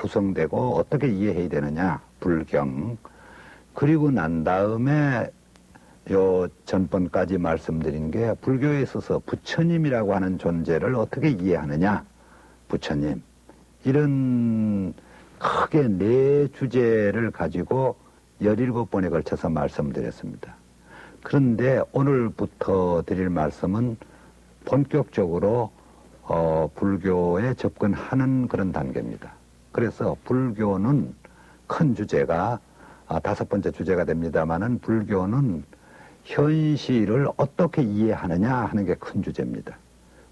구성되고 어떻게 이해해야 되느냐, 불경. 그리고 난 다음에 요 전번까지 말씀드린 게 불교에 있어서 부처님이라고 하는 존재를 어떻게 이해하느냐, 부처님. 이런 크게 네 주제를 가지고 17번에 걸쳐서 말씀드렸습니다. 그런데 오늘부터 드릴 말씀은 본격적으로 불교에 접근하는 그런 단계입니다. 그래서 불교는 큰 주제가 5번째 주제가 됩니다마는 불교는 현실을 어떻게 이해하느냐 하는 게 큰 주제입니다.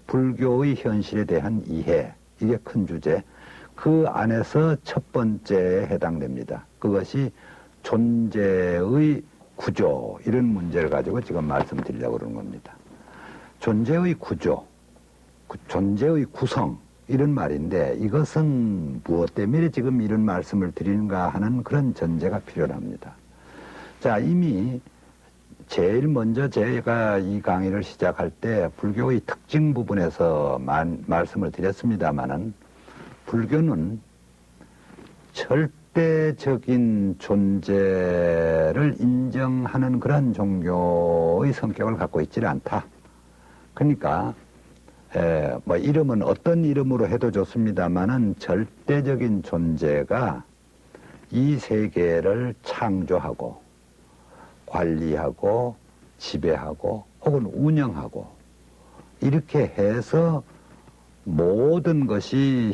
불교의 현실에 대한 이해, 이게 큰 주제. 그 안에서 첫 번째에 해당됩니다. 그것이 존재의 구조, 이런 문제를 가지고 지금 말씀드리려고 그러는 겁니다. 존재의 구조, 존재의 구성, 이런 말인데 이것은 무엇 때문에 지금 이런 말씀을 드리는가 하는 그런 전제가 필요합니다. 자, 이미 제일 먼저 제가 이 강의를 시작할 때 불교의 특징 부분에서 말씀을 드렸습니다마는 불교는 절대적인 존재를 인정하는 그런 종교의 성격을 갖고 있지는 않다. 그러니까 뭐 이름은 어떤 이름으로 해도 좋습니다마는 절대적인 존재가 이 세계를 창조하고 관리하고 지배하고 혹은 운영하고 이렇게 해서 모든 것이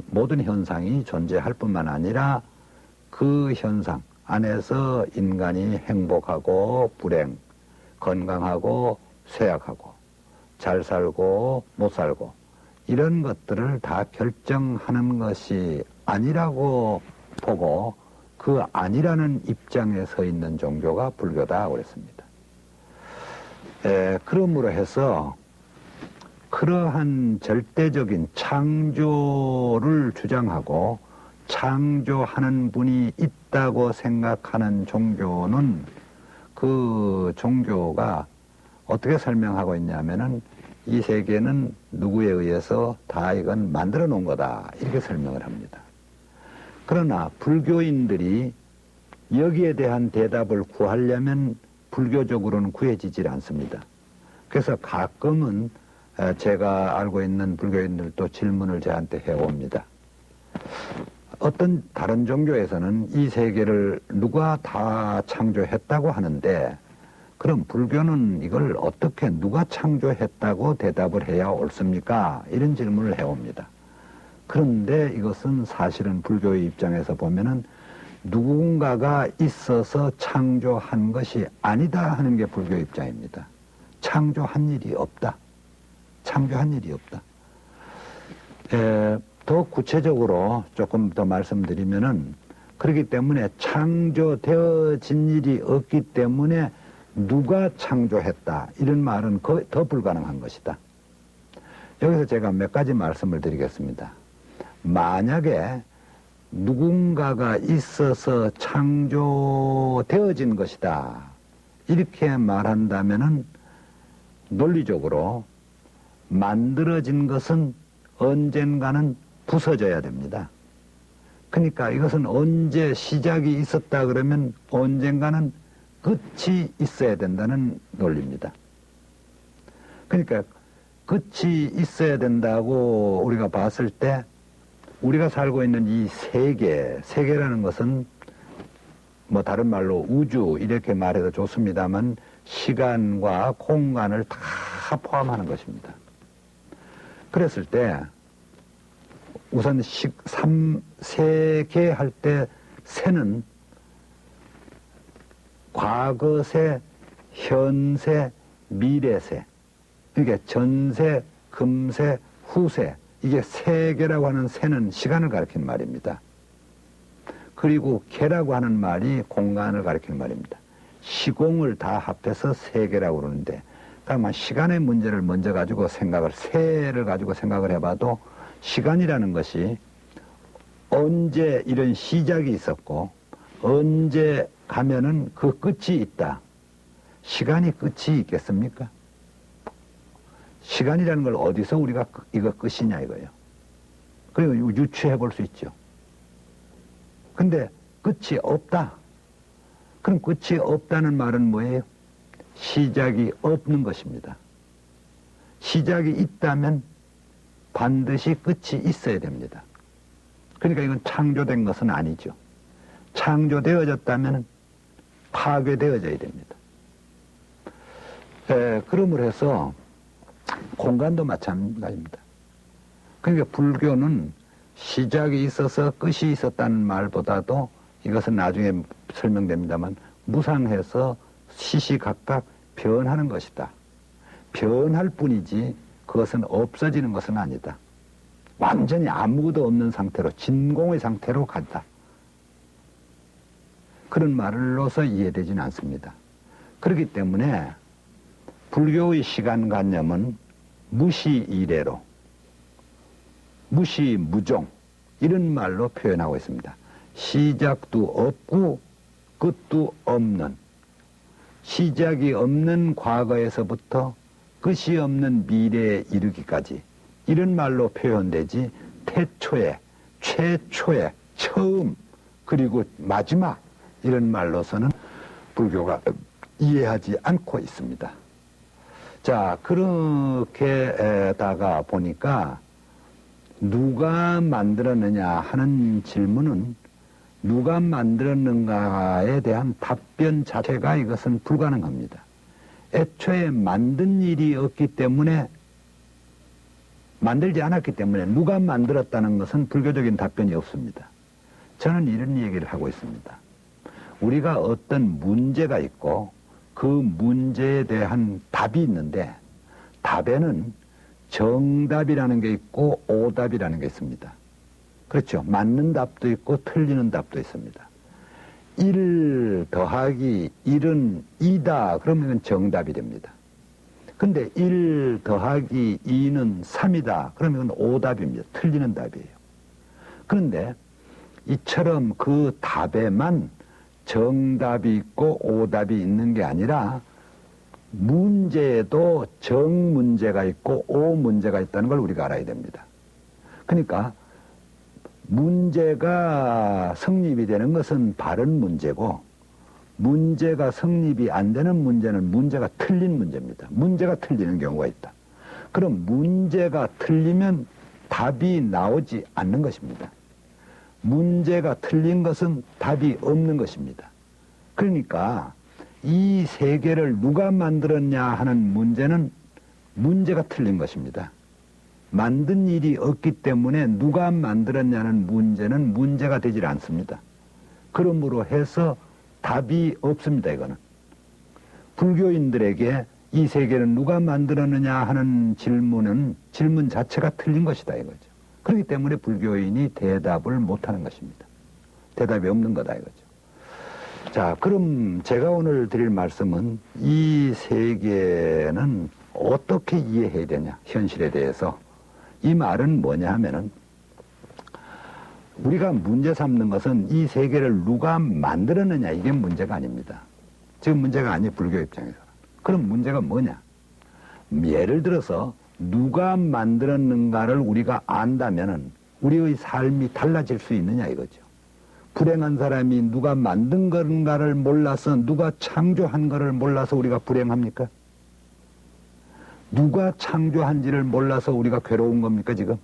모든 현상이 존재할 뿐만 아니라 그 현상 안에서 인간이 행복하고 불행, 건강하고 쇠약하고 잘 살고 못 살고 이런 것들을 다 결정하는 것이 아니라고 보고 그 아니라는 입장에 서 있는 종교가 불교다 그랬습니다. 그러므로 해서 그러한 절대적인 창조를 주장하고 창조하는 분이 있다고 생각하는 종교는 그 종교가 어떻게 설명하고 있냐면은 이 세계는 누구에 의해서 다 이건 만들어 놓은 거다 이렇게 설명을 합니다. 그러나 불교인들이 여기에 대한 대답을 구하려면 불교적으로는 구해지질 않습니다. 그래서 가끔은 제가 알고 있는 불교인들도 질문을 저한테 해옵니다. 어떤 다른 종교에서는 이 세계를 누가 다 창조했다고 하는데 그럼 불교는 이걸 어떻게 누가 창조했다고 대답을 해야 옳습니까? 이런 질문을 해옵니다. 그런데 이것은 사실은 불교의 입장에서 보면은 누군가가 있어서 창조한 것이 아니다 하는 게 불교 입장입니다. 창조한 일이 없다. 창조한 일이 없다. 더 구체적으로 조금 더 말씀드리면은 그렇기 때문에 창조되어진 일이 없기 때문에 누가 창조했다 이런 말은 더 불가능한 것이다. 여기서 제가 몇 가지 말씀을 드리겠습니다. 만약에 누군가가 있어서 창조되어진 것이다 이렇게 말한다면은 논리적으로 만들어진 것은 언젠가는 부서져야 됩니다. 그러니까 이것은 언제 시작이 있었다 그러면 언젠가는 끝이 있어야 된다는 논리입니다. 그러니까 끝이 있어야 된다고 우리가 봤을 때 우리가 살고 있는 이 세계라는 것은 뭐 다른 말로 우주 이렇게 말해도 좋습니다만 시간과 공간을 다 포함하는 것입니다. 그랬을 때 우선 세계 할 때 세는 과거세, 현세, 미래세, 그러니까 전세, 금세, 후세, 이게 세계라고 하는 세는 시간을 가리키는 말입니다. 그리고 개라고 하는 말이 공간을 가리키는 말입니다. 시공을 다 합해서 세계라고 그러는데, 다만 시간의 문제를 먼저 가지고 세를 가지고 생각을 해봐도 시간이라는 것이 언제 이런 시작이 있었고 언제 가면은 그 끝이 있다. 시간이 끝이 있겠습니까? 시간이라는 걸 어디서 우리가 이거 끝이냐 이거예요. 그리고 유추해 볼 수 있죠. 근데 끝이 없다. 그럼 끝이 없다는 말은 뭐예요? 시작이 없는 것입니다. 시작이 있다면 반드시 끝이 있어야 됩니다. 그러니까 이건 창조된 것은 아니죠. 창조되어졌다면 파괴되어져야 됩니다. 그러므로 해서 공간도 마찬가지입니다. 그러니까 불교는 시작이 있어서 끝이 있었다는 말보다도 이것은 나중에 설명됩니다만 무상해서 시시각각 변하는 것이다. 변할 뿐이지 그것은 없어지는 것은 아니다. 완전히 아무것도 없는 상태로 진공의 상태로 간다. 그런 말로서 이해되지는 않습니다. 그렇기 때문에 불교의 시간관념은 무시이래로 무시무종 이런 말로 표현하고 있습니다. 시작도 없고 끝도 없는, 시작이 없는 과거에서부터 끝이 없는 미래에 이르기까지 이런 말로 표현되지 태초에, 최초에, 처음, 그리고 마지막 이런 말로서는 불교가 이해하지 않고 있습니다. 자, 그렇게다가 보니까 누가 만들었느냐 하는 질문은 누가 만들었는가에 대한 답변 자체가 이것은 불가능합니다. 애초에 만든 일이 없기 때문에, 만들지 않았기 때문에 누가 만들었다는 것은 불교적인 답변이 없습니다. 저는 이런 얘기를 하고 있습니다. 우리가 어떤 문제가 있고 그 문제에 대한 답이 있는데 답에는 정답이라는 게 있고 오답이라는 게 있습니다. 그렇죠. 맞는 답도 있고 틀리는 답도 있습니다. 1 더하기 1은 2다. 그러면 정답이 됩니다. 근데 1 더하기 2는 3이다. 그러면 오답입니다. 틀리는 답이에요. 그런데 이처럼 그 답에만 정답이 있고 오답이 있는 게 아니라 문제에도 정문제가 있고 오문제가 있다는 걸 우리가 알아야 됩니다. 그러니까 문제가 성립이 되는 것은 바른 문제고 문제가 성립이 안 되는 문제는 문제가 틀린 문제입니다. 문제가 틀리는 경우가 있다. 그럼 문제가 틀리면 답이 나오지 않는 것입니다. 문제가 틀린 것은 답이 없는 것입니다. 그러니까 이 세계를 누가 만들었냐 하는 문제는 문제가 틀린 것입니다. 만든 일이 없기 때문에 누가 만들었냐는 문제는 문제가 되질 않습니다. 그러므로 해서 답이 없습니다. 이거는 불교인들에게 이 세계는 누가 만들었느냐 하는 질문 자체가 틀린 것이다 이거죠. 그렇기 때문에 불교인이 대답을 못하는 것입니다. 대답이 없는 거다 이거죠. 자, 그럼 제가 오늘 드릴 말씀은 이 세계는 어떻게 이해해야 되냐, 현실에 대해서. 이 말은 뭐냐 하면은 우리가 문제 삼는 것은 이 세계를 누가 만들었느냐 이게 문제가 아닙니다. 지금 문제가 아니에요. 불교 입장에서. 그럼 문제가 뭐냐? 예를 들어서 누가 만들었는가를 우리가 안다면은 우리의 삶이 달라질 수 있느냐 이거죠. 불행한 사람이 누가 만든 건가를 몰라서, 누가 창조한 거를 몰라서 우리가 불행합니까? 누가 창조한지를 몰라서 우리가 괴로운 겁니까 지금?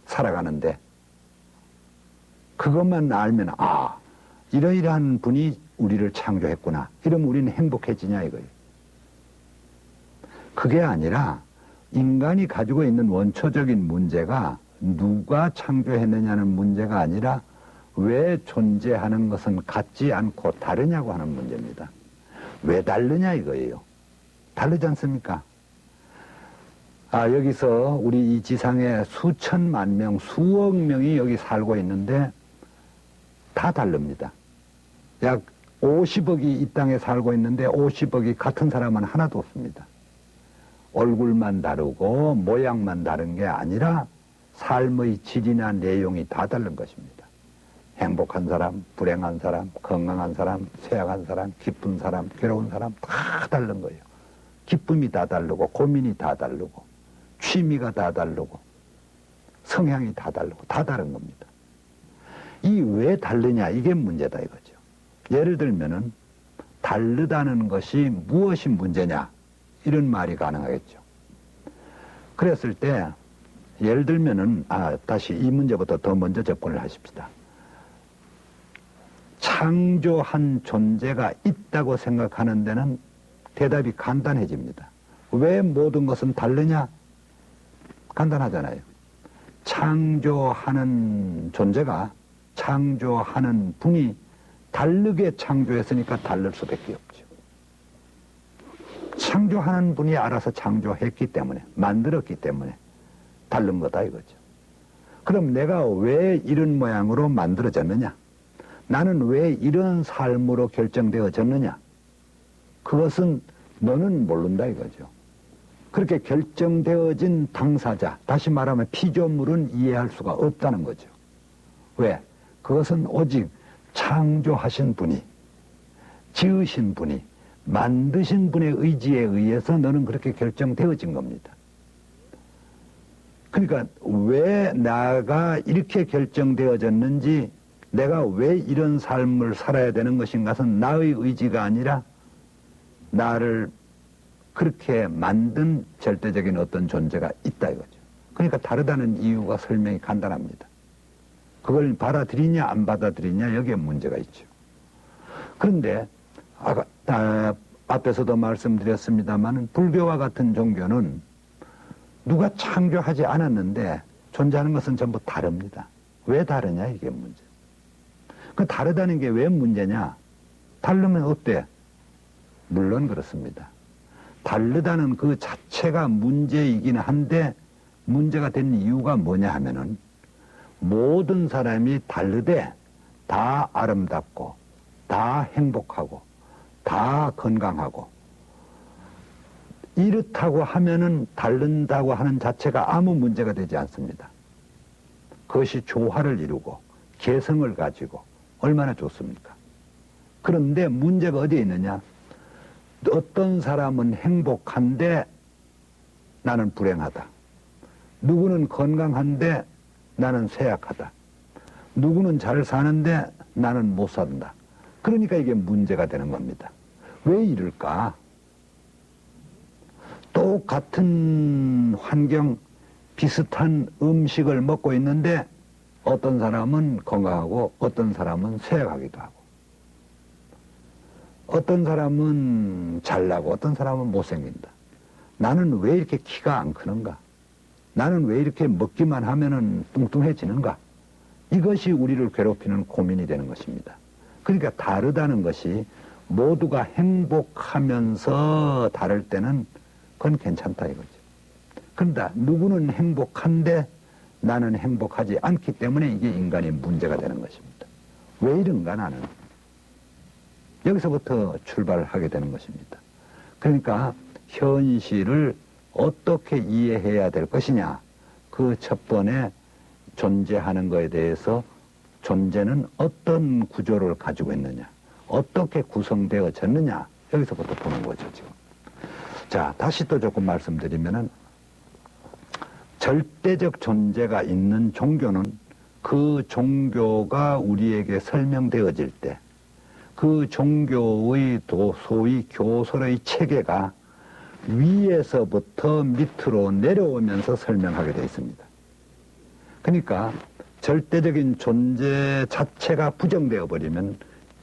살아가는데 그것만 알면 이러이러한 분이 우리를 창조했구나 이러면 우리는 행복해지냐 이거예요. 그게 아니라 인간이 가지고 있는 원초적인 문제가 누가 창조했느냐는 문제가 아니라 왜 존재하는 것은 같지 않고 다르냐고 하는 문제입니다. 왜 다르냐 이거예요. 다르지 않습니까? 여기서 우리 이 지상에 수천만 명, 수억 명이 여기 살고 있는데 다 다릅니다. 약 50억이 이 땅에 살고 있는데 50억이 같은 사람은 하나도 없습니다. 얼굴만 다르고 모양만 다른 게 아니라 삶의 질이나 내용이 다 다른 것입니다. 행복한 사람, 불행한 사람, 건강한 사람, 쇠약한 사람, 기쁜 사람, 괴로운 사람 다 다른 거예요. 기쁨이 다 다르고 고민이 다 다르고 취미가 다 다르고 성향이 다 다르고 다 다른 겁니다. 이 왜 다르냐 이게 문제다 이거죠. 예를 들면은 다르다는 것이 무엇이 문제냐 이런 말이 가능하겠죠. 그랬을 때 예를 들면은 다시 이 문제부터 더 먼저 접근을 하십시다. 창조한 존재가 있다고 생각하는 데는 대답이 간단해집니다. 왜 모든 것은 다르냐? 간단하잖아요. 창조하는 존재가, 창조하는 분이 다르게 창조했으니까 다를 수밖에 없죠. 창조하는 분이 알아서 창조했기 때문에, 만들었기 때문에 다른 거다 이거죠. 그럼 내가 왜 이런 모양으로 만들어졌느냐? 나는 왜 이런 삶으로 결정되어졌느냐? 그것은 너는 모른다 이거죠. 그렇게 결정되어진 당사자, 다시 말하면 피조물은 이해할 수가 없다는 거죠. 왜? 그것은 오직 창조하신 분이, 지으신 분이, 만드신 분의 의지에 의해서 너는 그렇게 결정되어진 겁니다. 그러니까 왜 나가 이렇게 결정되어졌는지, 내가 왜 이런 삶을 살아야 되는 것인가는 나의 의지가 아니라 나를 그렇게 만든 절대적인 어떤 존재가 있다 이거죠. 그러니까 다르다는 이유가 설명이 간단합니다. 그걸 받아들이냐 안 받아들이냐 여기에 문제가 있죠. 그런데 앞에서도 말씀드렸습니다만 불교와 같은 종교는 누가 창조하지 않았는데 존재하는 것은 전부 다릅니다. 왜 다르냐 이게 문제. 그 다르다는 게 왜 문제냐? 다르면 어때? 물론 그렇습니다. 다르다는 그 자체가 문제이긴 한데 문제가 된 이유가 뭐냐 하면은 모든 사람이 다르되 다 아름답고 다 행복하고 다 건강하고 이렇다고 하면은 다른다고 하는 자체가 아무 문제가 되지 않습니다. 그것이 조화를 이루고 개성을 가지고 얼마나 좋습니까? 그런데 문제가 어디에 있느냐? 어떤 사람은 행복한데 나는 불행하다. 누구는 건강한데 나는 쇠약하다. 누구는 잘 사는데 나는 못 산다. 그러니까 이게 문제가 되는 겁니다. 왜 이럴까? 똑같은 환경, 비슷한 음식을 먹고 있는데 어떤 사람은 건강하고 어떤 사람은 쇠약하기도 하고 어떤 사람은 잘나고 어떤 사람은 못생긴다. 나는 왜 이렇게 키가 안 크는가? 나는 왜 이렇게 먹기만 하면은 뚱뚱해지는가? 이것이 우리를 괴롭히는 고민이 되는 것입니다. 그러니까 다르다는 것이 모두가 행복하면서 다를 때는 그건 괜찮다 이거죠. 그런데 누구는 행복한데 나는 행복하지 않기 때문에 이게 인간의 문제가 되는 것입니다. 왜 이런가 나는? 여기서부터 출발하게 되는 것입니다. 그러니까 현실을 어떻게 이해해야 될 것이냐. 그 첫 번에 존재하는 것에 대해서 존재는 어떤 구조를 가지고 있느냐. 어떻게 구성되어졌느냐. 여기서부터 보는 거죠 지금. 자, 다시 또 조금 말씀드리면은 절대적 존재가 있는 종교는 그 종교가 우리에게 설명되어질 때 그 종교의 소위 교설의 체계가 위에서부터 밑으로 내려오면서 설명하게 되어 있습니다. 그러니까 절대적인 존재 자체가 부정되어 버리면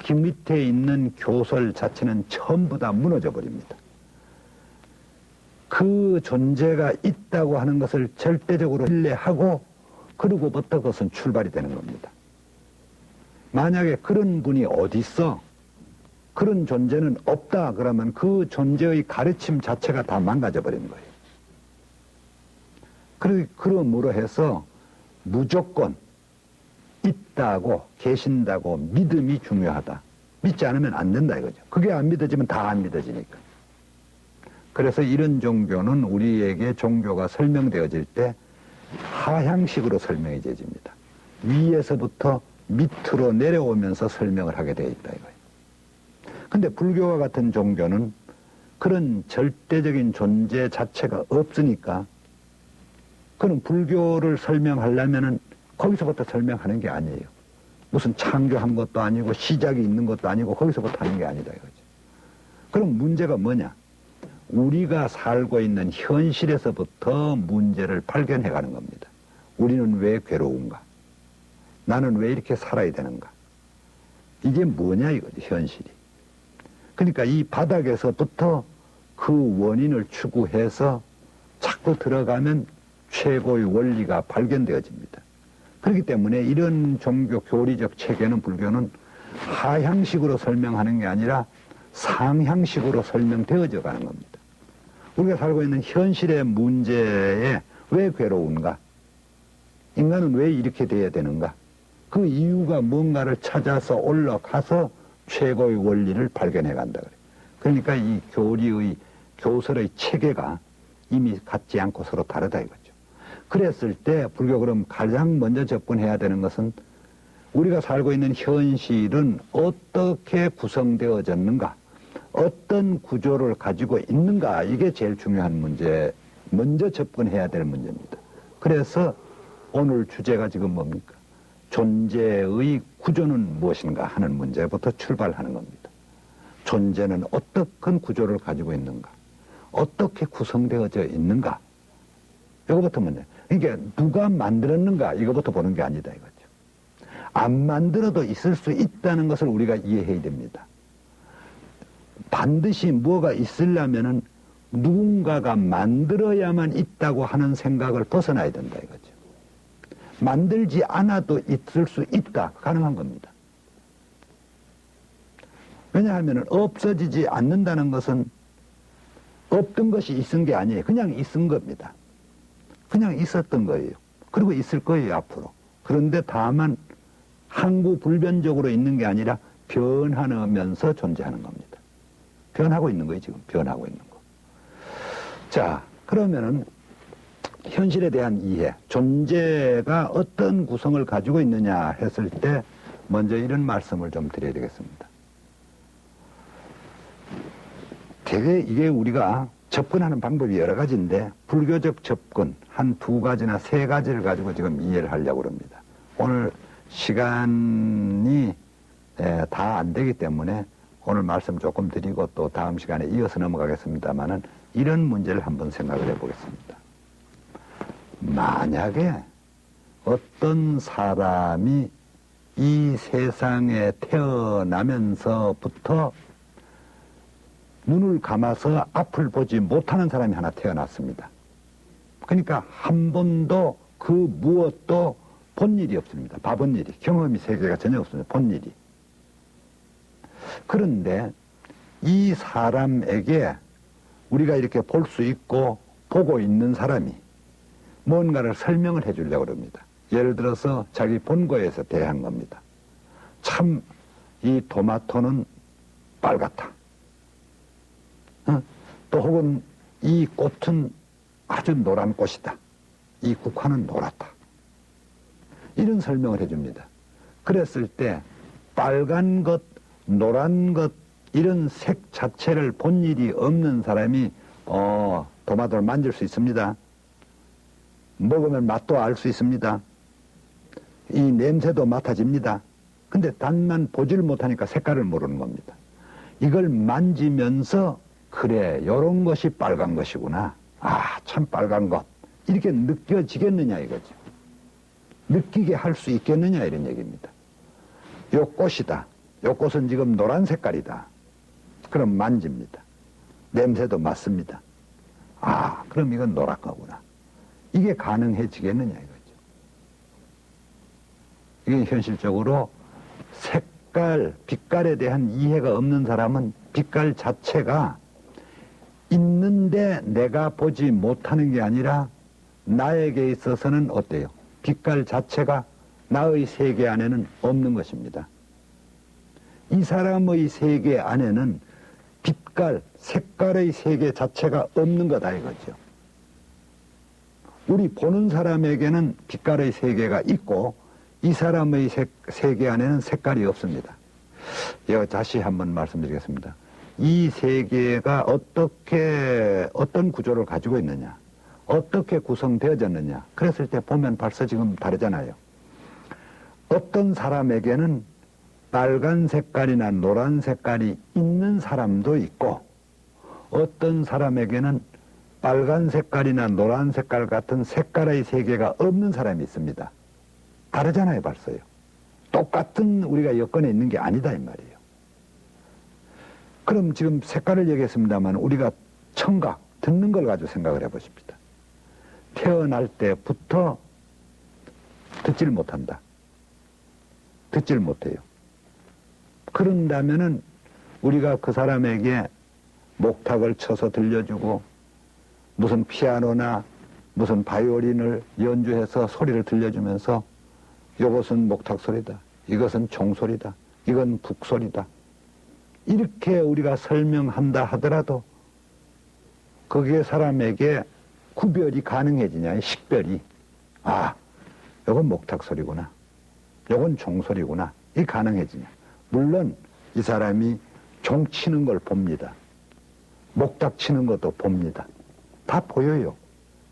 그 밑에 있는 교설 자체는 전부 다 무너져 버립니다. 그 존재가 있다고 하는 것을 절대적으로 신뢰하고 그러고부터 그것은 출발이 되는 겁니다. 만약에 그런 분이 어디 있어? 그런 존재는 없다 그러면 그 존재의 가르침 자체가 다 망가져 버리는 거예요. 그러므로 해서 무조건 있다고 계신다고 믿음이 중요하다. 믿지 않으면 안 된다 이거죠. 그게 안 믿어지면 다 안 믿어지니까. 그래서 이런 종교는 우리에게 종교가 설명되어질 때 하향식으로 설명이 되어집니다. 위에서부터 밑으로 내려오면서 설명을 하게 되어 있다 이거예요. 근데 불교와 같은 종교는 그런 절대적인 존재 자체가 없으니까 그는 불교를 설명하려면은 거기서부터 설명하는 게 아니에요. 무슨 창조한 것도 아니고 시작이 있는 것도 아니고 거기서부터 하는 게 아니다 이거죠. 그럼 문제가 뭐냐? 우리가 살고 있는 현실에서부터 문제를 발견해가는 겁니다. 우리는 왜 괴로운가? 나는 왜 이렇게 살아야 되는가? 이게 뭐냐 이거죠, 현실이. 그러니까 이 바닥에서부터 그 원인을 추구해서 자꾸 들어가면 최고의 원리가 발견되어집니다. 그렇기 때문에 이런 종교 교리적 체계는 불교는 하향식으로 설명하는 게 아니라 상향식으로 설명되어져 가는 겁니다. 우리가 살고 있는 현실의 문제에 왜 괴로운가? 인간은 왜 이렇게 돼야 되는가? 그 이유가 뭔가를 찾아서 올라가서 최고의 원리를 발견해 간다 그래요. 그러니까 이 교설의 체계가 이미 같지 않고 서로 다르다 이거죠. 그랬을 때 불교 그럼 가장 먼저 접근해야 되는 것은 우리가 살고 있는 현실은 어떻게 구성되어졌는가, 어떤 구조를 가지고 있는가, 이게 제일 중요한 문제, 먼저 접근해야 될 문제입니다. 그래서 오늘 주제가 지금 뭡니까? 존재의 구조는 무엇인가 하는 문제부터 출발하는 겁니다. 존재는 어떤 구조를 가지고 있는가, 어떻게 구성되어져 있는가, 이거부터 문제. 그러니까 누가 만들었는가 이거부터 보는 게 아니다 이거죠. 안 만들어도 있을 수 있다는 것을 우리가 이해해야 됩니다. 반드시 뭐가 있으려면은 누군가가 만들어야만 있다고 하는 생각을 벗어나야 된다 이거죠. 만들지 않아도 있을 수 있다, 가능한 겁니다. 왜냐하면 없어지지 않는다는 것은 없던 것이 있은 게 아니에요. 그냥 있은 겁니다. 그냥 있었던 거예요. 그리고 있을 거예요, 앞으로. 그런데 다만 항구불변적으로 있는 게 아니라 변하면서 존재하는 겁니다. 변하고 있는 거예요, 지금. 변하고 있는 거. 자, 그러면은 현실에 대한 이해, 존재가 어떤 구성을 가지고 있느냐 했을 때 먼저 이런 말씀을 좀 드려야 되겠습니다. 되게 이게 우리가 접근하는 방법이 여러 가지인데 불교적 접근 한 두 가지나 세 가지를 가지고 지금 이해를 하려고 합니다. 오늘 시간이 다 안 되기 때문에 오늘 말씀 조금 드리고 또 다음 시간에 이어서 넘어가겠습니다만은 이런 문제를 한번 생각을 해보겠습니다. 만약에 어떤 사람이 이 세상에 태어나면서부터 눈을 감아서 앞을 보지 못하는 사람이 하나 태어났습니다. 그러니까 한 번도 그 무엇도 본 일이 없습니다. 봐본 일이. 경험이 세계가 전혀 없습니다. 본 일이. 그런데 이 사람에게 우리가 이렇게 볼 수 있고 보고 있는 사람이 뭔가를 설명을 해 주려고 합니다. 예를 들어서 자기 본거에서 대한 겁니다. 참 이 토마토는 빨갛다. 또 혹은 이 꽃은 아주 노란 꽃이다. 이 국화는 노랗다. 이런 설명을 해줍니다. 그랬을 때 빨간 것, 노란 것 이런 색 자체를 본 일이 없는 사람이 토마토를 만질 수 있습니다. 먹으면 맛도 알 수 있습니다. 이 냄새도 맡아집니다. 근데 단만 보지를 못하니까 색깔을 모르는 겁니다. 이걸 만지면서 그래, 요런 것이 빨간 것이구나. 아, 참 빨간 것. 이렇게 느껴지겠느냐 이거죠. 느끼게 할 수 있겠느냐 이런 얘기입니다. 요 꽃이다. 요 꽃은 지금 노란 색깔이다. 그럼 만집니다. 냄새도 맡습니다. 아, 그럼 이건 노랗거구나. 이게 가능해지겠느냐 이거죠. 이게 현실적으로 색깔, 빛깔에 대한 이해가 없는 사람은 빛깔 자체가 있는데 내가 보지 못하는 게 아니라 나에게 있어서는 어때요? 빛깔 자체가 나의 세계 안에는 없는 것입니다. 이 사람의 세계 안에는 빛깔, 색깔의 세계 자체가 없는 거다 이거죠. 우리 보는 사람에게는 빛깔의 세계가 있고 이 사람의 세계 안에는 색깔이 없습니다. 이거 다시 한번 말씀드리겠습니다. 이 세계가 어떤 구조를 가지고 있느냐, 어떻게 구성되어졌느냐, 그랬을 때 보면 벌써 지금 다르잖아요. 어떤 사람에게는 빨간 색깔이나 노란 색깔이 있는 사람도 있고 어떤 사람에게는 빨간 색깔이나 노란 색깔 같은 색깔의 세계가 없는 사람이 있습니다. 다르잖아요, 벌써요. 똑같은 우리가 여건에 있는 게 아니다 이 말이에요. 그럼 지금 색깔을 얘기했습니다만 우리가 청각, 듣는 걸 가지고 생각을 해보십니다. 태어날 때부터 듣질 못한다. 듣질 못해요. 그런다면은 우리가 그 사람에게 목탁을 쳐서 들려주고 무슨 피아노나 무슨 바이올린을 연주해서 소리를 들려주면서 이것은 목탁 소리다. 이것은 종소리다. 이건 북소리다. 이렇게 우리가 설명한다 하더라도 거기에 사람에게 구별이 가능해지냐, 식별이. 아, 이건 목탁 소리구나. 이건 종소리구나. 이 가능해지냐. 물론 이 사람이 종 치는 걸 봅니다. 목탁 치는 것도 봅니다. 다 보여요.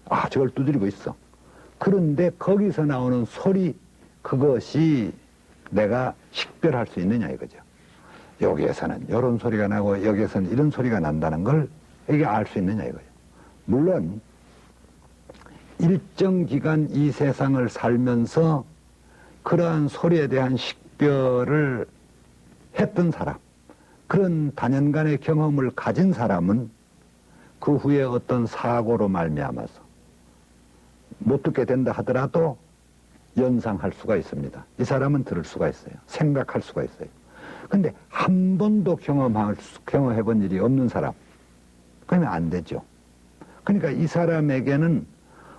아, 저걸 두드리고 있어. 그런데 거기서 나오는 소리, 그것이 내가 식별할 수 있느냐 이거죠. 여기에서는 이런 소리가 나고 여기에서는 이런 소리가 난다는 걸 이게 알 수 있느냐 이거죠. 물론 일정 기간 이 세상을 살면서 그러한 소리에 대한 식별을 했던 사람, 그런 단연간의 경험을 가진 사람은 그 후에 어떤 사고로 말미암아서 못 듣게 된다 하더라도 연상할 수가 있습니다. 이 사람은 들을 수가 있어요. 생각할 수가 있어요. 근데 한 번도 경험해 본 일이 없는 사람, 그러면 안 되죠. 그러니까 이 사람에게는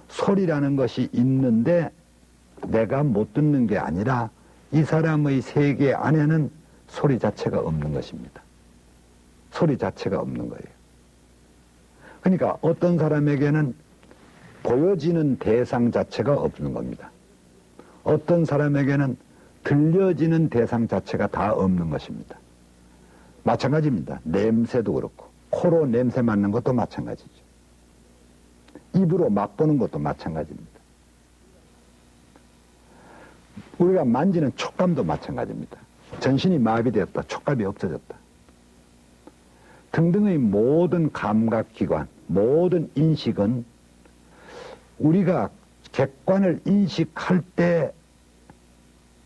소리라는 것이 있는데 내가 못 듣는 게 아니라 이 사람의 세계 안에는 소리 자체가 없는 것입니다. 소리 자체가 없는 거예요. 그러니까 어떤 사람에게는 보여지는 대상 자체가 없는 겁니다. 어떤 사람에게는 들려지는 대상 자체가 다 없는 것입니다. 마찬가지입니다. 냄새도 그렇고 코로 냄새 맡는 것도 마찬가지죠. 입으로 맛보는 것도 마찬가지입니다. 우리가 만지는 촉감도 마찬가지입니다. 전신이 마비되었다. 촉감이 없어졌다. 등등의 모든 감각기관, 모든 인식은 우리가 객관을 인식할 때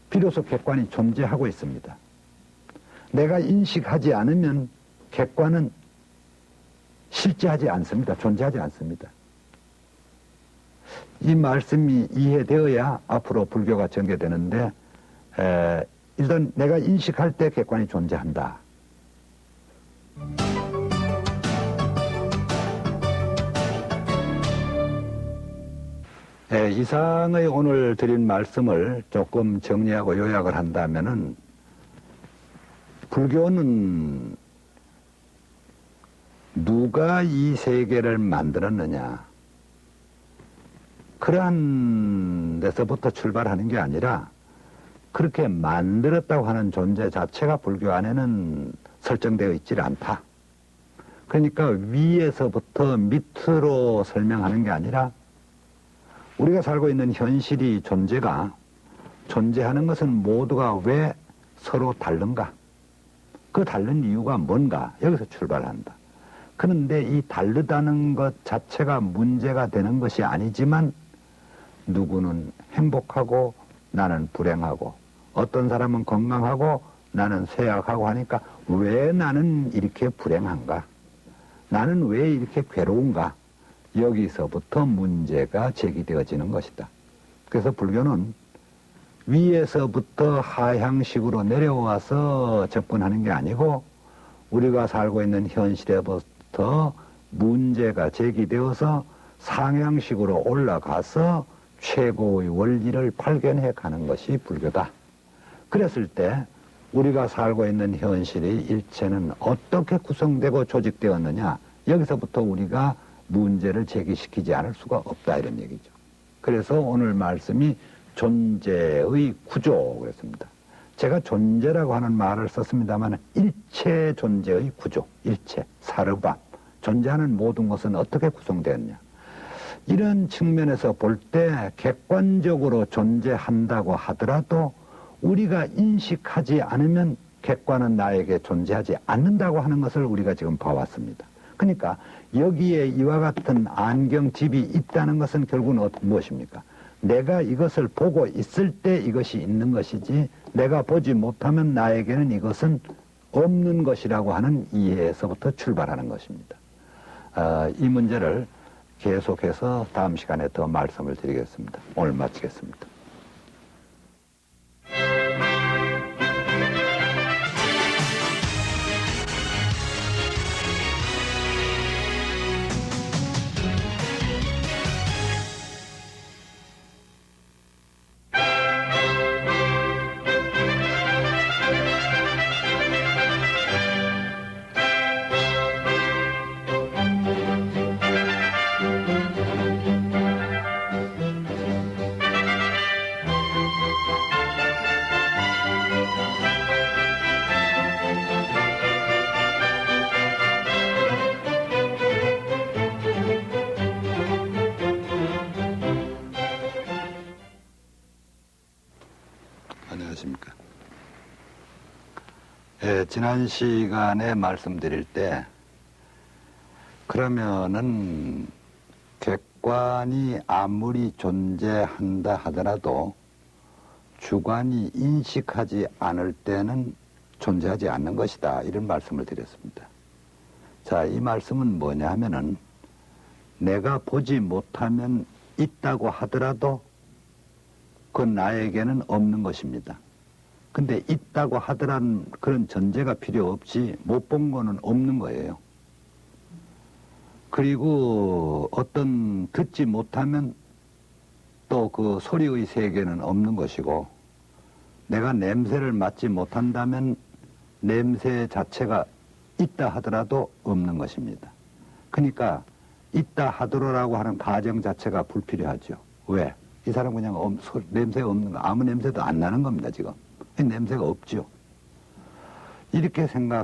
비로소 객관이 존재하고 있습니다. 내가 인식하지 않으면 객관은 실제하지 않습니다. 존재하지 않습니다. 이 말씀이 이해되어야 앞으로 불교가 전개되는데 일단 내가 인식할 때 객관이 존재한다. 이상의 오늘 드린 말씀을 조금 정리하고 요약을 한다면은 불교는 누가 이 세계를 만들었느냐, 그러한 데서부터 출발하는 게 아니라 그렇게 만들었다고 하는 존재 자체가 불교 안에는 설정되어 있지 않다. 그러니까 위에서부터 밑으로 설명하는 게 아니라 우리가 살고 있는 현실이 존재하는 것은 모두가 왜 서로 다른가? 그 다른 이유가 뭔가? 여기서 출발한다. 그런데 이 다르다는 것 자체가 문제가 되는 것이 아니지만 누구는 행복하고 나는 불행하고 어떤 사람은 건강하고 나는 쇠약하고 하니까 왜 나는 이렇게 불행한가? 나는 왜 이렇게 괴로운가? 여기서부터 문제가 제기되어지는 것이다. 그래서 불교는 위에서부터 하향식으로 내려와서 접근하는 게 아니고 우리가 살고 있는 현실에부터 문제가 제기되어서 상향식으로 올라가서 최고의 원리를 발견해 가는 것이 불교다. 그랬을 때 우리가 살고 있는 현실의 일체는 어떻게 구성되고 조직되었느냐, 여기서부터 우리가 문제를 제기시키지 않을 수가 없다, 이런 얘기죠. 그래서 오늘 말씀이 존재의 구조 그랬습니다. 제가 존재라고 하는 말을 썼습니다만 일체 존재의 구조, 일체, 사르바, 존재하는 모든 것은 어떻게 구성되었냐, 이런 측면에서 볼 때 객관적으로 존재한다고 하더라도 우리가 인식하지 않으면 객관은 나에게 존재하지 않는다고 하는 것을 우리가 지금 봐왔습니다. 그러니까 여기에 이와 같은 안경집이 있다는 것은 결국은 무엇입니까? 내가 이것을 보고 있을 때 이것이 있는 것이지 내가 보지 못하면 나에게는 이것은 없는 것이라고 하는 이해에서부터 출발하는 것입니다. 이 문제를 계속해서 다음 시간에 더 말씀을 드리겠습니다. 오늘 마치겠습니다. 안녕하십니까. 지난 시간에 말씀드릴 때 그러면은 객관이 아무리 존재한다 하더라도 주관이 인식하지 않을 때는 존재하지 않는 것이다, 이런 말씀을 드렸습니다. 자, 이 말씀은 뭐냐 하면은 내가 보지 못하면 있다고 하더라도 그건 나에게는 없는 것입니다. 근데 있다고 하더라는 그런 전제가 필요 없이 못 본 거는 없는 거예요. 그리고 어떤 듣지 못하면 또 그 소리의 세계는 없는 것이고, 내가 냄새를 맡지 못한다면 냄새 자체가 있다 하더라도 없는 것입니다. 그러니까 있다 하더라라고 하는 가정 자체가 불필요하죠. 왜? 이 사람 그냥 냄새가 없는 거, 아무 냄새도 안 나는 겁니다, 지금. 냄새가 없죠. 이렇게 생각